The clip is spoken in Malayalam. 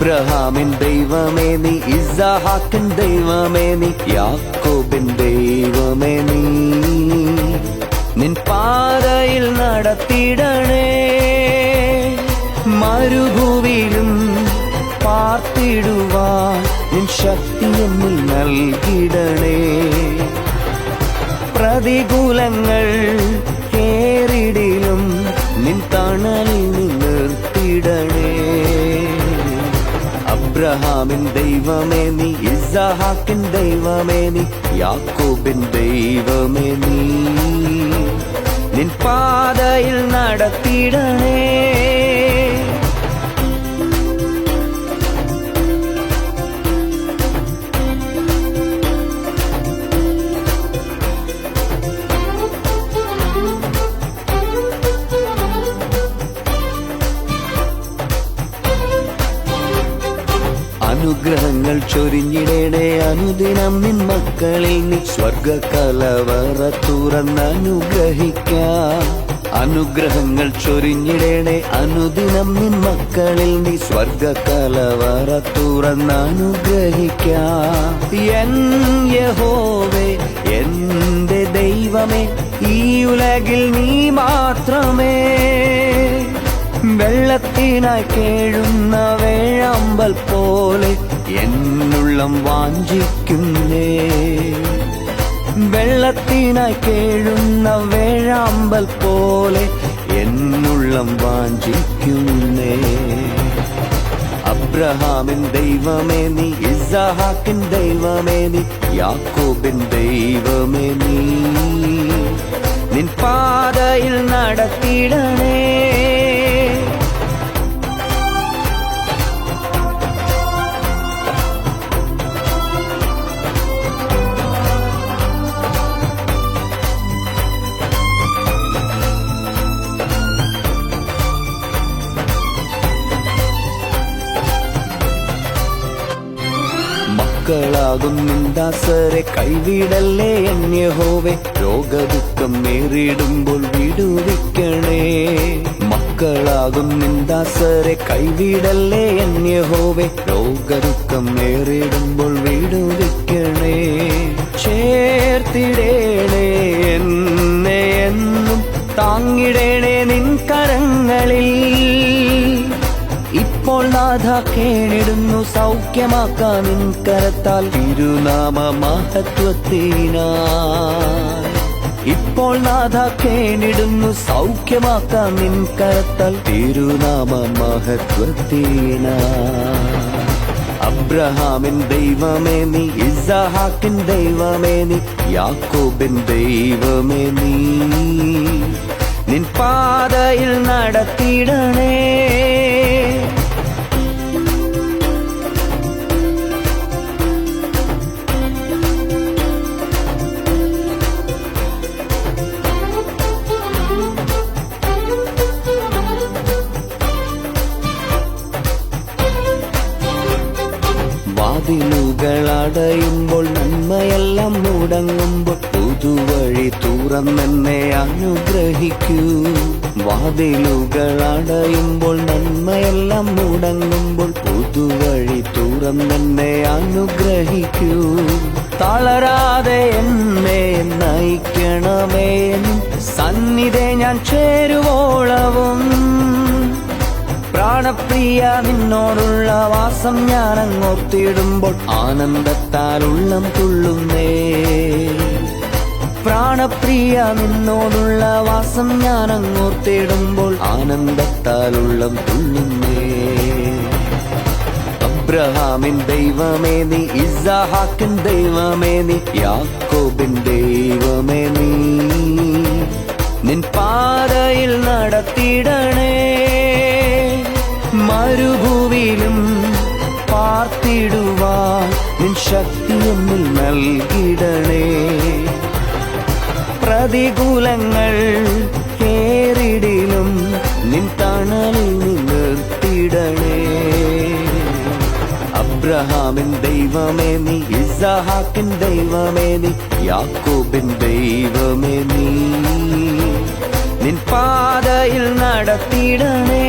അബ്രഹാമിൻ ദൈവമേ നീ, ഇസ്ഹാക്കിൻ ദൈവമേ നീ, യാക്കോബിൻ ദൈവമേ നീ. നിൻ പാതയിൽ നടത്തിടണേ, മരുഭൂവിലും പാർത്തിടുവാൻ നിൻ ശക്തി എന്നിൽ നൽകിടണേ. പ്രതികൂലങ്ങൾ കേറിടിലും നിൻ തണലിൽ നിർത്തിടണേ. അബ്രഹാമിൻ ദൈവമേ നീ, ഇസ്ഹാക്കിൻ ദൈവമേ നീ, യാക്കോബിൻ ദൈവമേ നീ. നിൻ പാതയിൽ നടത്തിടണേ. അനുഗ്രഹങ്ങൾ ചൊരിഞ്ഞിടണേ അനുദിനം നിൻ മക്കളിൽ നീ, സ്വർഗ കലവറ തുറന്നനുഗ്രഹിക്കാം. അനുഗ്രഹങ്ങൾ ചൊരിഞ്ഞിടണേ അനുദിനം നിൻ മക്കളിൽ നീ, സ്വർഗ കലവറ തുറന്നനുഗ്രഹിക്കാം. എൻ യഹോവേ എന്റെ ദൈവമേ, ഈ ഉലകിൽ നീ മാത്രമേ. വെള്ളത്തിനായി കേഴുന്ന വേഴാമ്പൽ പോലെ എന്നുള്ളം വാഞ്ചിക്കുന്നേ. വെള്ളത്തിനായി കേഴുന്ന വേഴാമ്പൽ പോലെ എന്നുള്ളം വാഞ്ചിക്കുന്നേ. അബ്രഹാമിൻ ദൈവമേ നീ, ഇസ്ഹാക്കിൻ ദൈവമേ നീ, യാക്കോബിൻ ദൈവമേ നീ. നിൻ പാതയിൽ നടത്തിടണേ. മക്കളാകും നിന്ദാസരെ കൈവിടല്ലേ എൻ യഹോവേ, രോഗദുഃഖം നേരിടുമ്പോൾ വിടുവിക്കണേ. മക്കളാകും നിന്ദാസരെ കൈവിടല്ലേ എൻ യഹോവേ, രോഗദുഃഖം നേരിടുമ്പോൾ വിടുവിക്കണേ. ചേർത്തിടേണേ എന്നെ എന്നും, താങ്ങിടേണേ നിൻ കരങ്ങളിൽ. ഇപ്പോൾ നാഥ കേണിടുന്നു സൗഖ്യമാക്കാൻ നിൻ കരത്താൽ, തിരുനാമ മഹത്വത്തിനായി. ഇപ്പോൾ നാഥ കേണിടുന്നു സൗഖ്യമാക്കാൻ നിൻ കരത്താൽ, തിരുനാമ മഹത്വത്തിനായി. അബ്രഹാമിൻ ദൈവമേ നീ, ഇസ്ഹാക്കിൻ ദൈവമേ നീ, യാക്കോബിൻ ദൈവമേ നീ. നിൻ പാതയിൽ നടത്തിടണേ. വാതിലുകൾ അടയുമ്പോൾ നന്മയെല്ലാം മുടങ്ങുമ്പോൾ, പുതുവഴി തുറന്നെന്നെ അനുഗ്രഹിക്കൂ. വാതിലുകൾ അടയുമ്പോൾ നന്മയെല്ലാം മുടങ്ങുമ്പോൾ, പുതുവഴി തുറന്നെന്നെ അനുഗ്രഹിക്കൂ. തളരാതെ എന്നെ നയിക്കണമേ, സന്നിധേ ഞാൻ ചേരുവോളവും. പ്രാണപ്രിയ നിന്നോടുള്ള വാസം ഞാൻ അങ്ങോർത്തിടുമ്പോൾ, ആനന്ദത്താൽ ഉള്ളം തുള്ളുന്നേ. പ്രാണപ്രിയ നിന്നോടുള്ള വാസം ഞാൻ അങ്ങോർത്തിടുമ്പോൾ, ആനന്ദത്താൽ ഉള്ളം തുള്ളുന്നേ. അബ്രഹാമിൻ ദൈവമേ നീ, ഇസ്ഹാക്കിൻ ദൈവമേ നീ, യാക്കോബിൻ ദൈവമേ നീ. നിൻ പാതയിൽ നടത്തിടണേ. മരുഭൂവിലും പാർത്തിടുവാൻ നിൻ ശക്തി എന്നിൽ നൽകിടണേ. പ്രതികൂലങ്ങൾ കേറിടിലും നിൻ തണലിൽ നിർത്തിടണേ. അബ്രഹാമിൻ ദൈവമേ നീ, ഇസ്ഹാക്കിൻ ദൈവമേ നീ, യാക്കോബിൻ ദൈവമേ നീ. നിൻ പാതയിൽ നടത്തിടണേ.